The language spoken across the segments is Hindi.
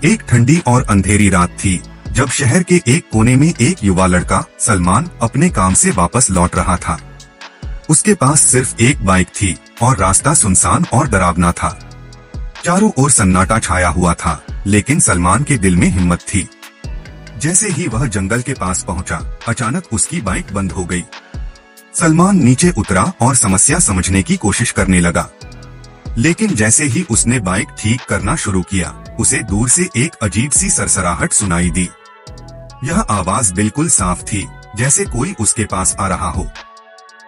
एक ठंडी और अंधेरी रात थी जब शहर के एक कोने में एक युवा लड़का सलमान अपने काम से वापस लौट रहा था। उसके पास सिर्फ एक बाइक थी और रास्ता सुनसान और डरावना था। चारों ओर सन्नाटा छाया हुआ था, लेकिन सलमान के दिल में हिम्मत थी। जैसे ही वह जंगल के पास पहुंचा, अचानक उसकी बाइक बंद हो गई। सलमान नीचे उतरा और समस्या समझने की कोशिश करने लगा, लेकिन जैसे ही उसने बाइक ठीक करना शुरू किया, उसे दूर से एक अजीब सी सरसराहट सुनाई दी। यह आवाज बिल्कुल साफ थी, जैसे कोई उसके पास आ रहा हो।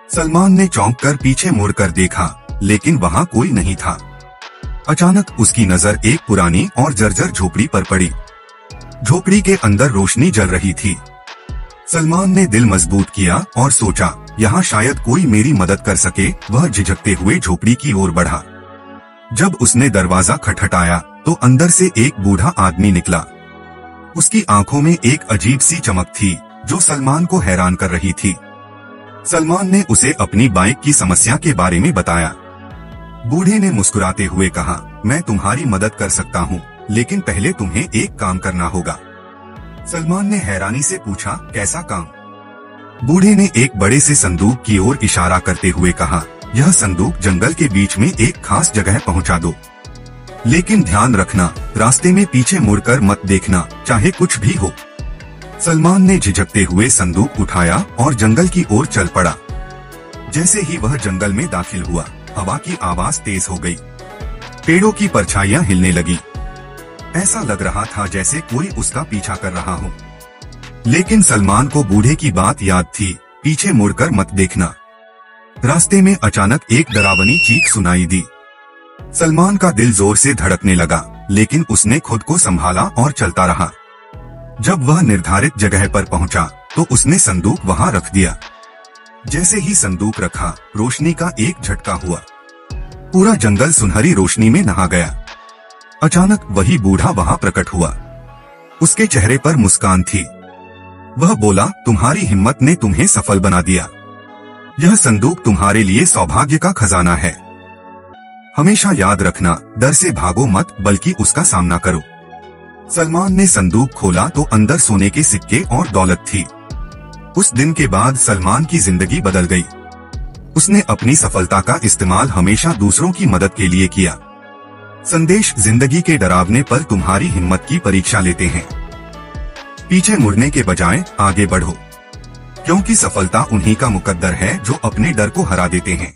सलमान ने चौंक कर पीछे मुड़कर देखा, लेकिन वहाँ कोई नहीं था। अचानक उसकी नजर एक पुरानी और जर्जर झोपड़ी पर पड़ी। झोपड़ी के अंदर रोशनी जल रही थी। सलमान ने दिल मजबूत किया और सोचा, यहाँ शायद कोई मेरी मदद कर सके। वह झिझकते हुए झोपड़ी की ओर बढ़ा। जब उसने दरवाजा खटखटाया तो अंदर से एक बूढ़ा आदमी निकला। उसकी आंखों में एक अजीब सी चमक थी जो सलमान को हैरान कर रही थी। सलमान ने उसे अपनी बाइक की समस्या के बारे में बताया। बूढ़े ने मुस्कुराते हुए कहा, मैं तुम्हारी मदद कर सकता हूँ, लेकिन पहले तुम्हें एक काम करना होगा। सलमान ने हैरानी से पूछा, कैसा काम? बूढ़े ने एक बड़े से संदूक की ओर इशारा करते हुए कहा, यह संदूक जंगल के बीच में एक खास जगह पहुंचा दो, लेकिन ध्यान रखना, रास्ते में पीछे मुड़कर मत देखना, चाहे कुछ भी हो। सलमान ने झिझकते हुए संदूक उठाया और जंगल की ओर चल पड़ा। जैसे ही वह जंगल में दाखिल हुआ, हवा की आवाज तेज हो गई। पेड़ों की परछाइयां हिलने लगी। ऐसा लग रहा था जैसे कोई उसका पीछा कर रहा हो। लेकिन सलमान को बूढ़े की बात याद थी, पीछे मुड़कर मत देखना। रास्ते में अचानक एक डरावनी चीख सुनाई दी। सलमान का दिल जोर से धड़कने लगा, लेकिन उसने खुद को संभाला और चलता रहा। जब वह निर्धारित जगह पर पहुंचा, तो उसने संदूक वहां रख दिया। जैसे ही संदूक रखा, रोशनी का एक झटका हुआ। पूरा जंगल सुनहरी रोशनी में नहा गया। अचानक वही बूढ़ा वहां प्रकट हुआ। उसके चेहरे पर मुस्कान थी। वह बोला, तुम्हारी हिम्मत ने तुम्हें सफल बना दिया। यह संदूक तुम्हारे लिए सौभाग्य का खजाना है। हमेशा याद रखना, डर से भागो मत, बल्कि उसका सामना करो। सलमान ने संदूक खोला तो अंदर सोने के सिक्के और दौलत थी। उस दिन के बाद सलमान की जिंदगी बदल गई। उसने अपनी सफलता का इस्तेमाल हमेशा दूसरों की मदद के लिए किया। संदेश, जिंदगी के डरावने पल तुम्हारी हिम्मत की परीक्षा लेते हैं। पीछे मुड़ने के बजाय आगे बढ़ो, क्योंकि सफलता उन्हीं का मुकद्दर है जो अपने डर को हरा देते हैं।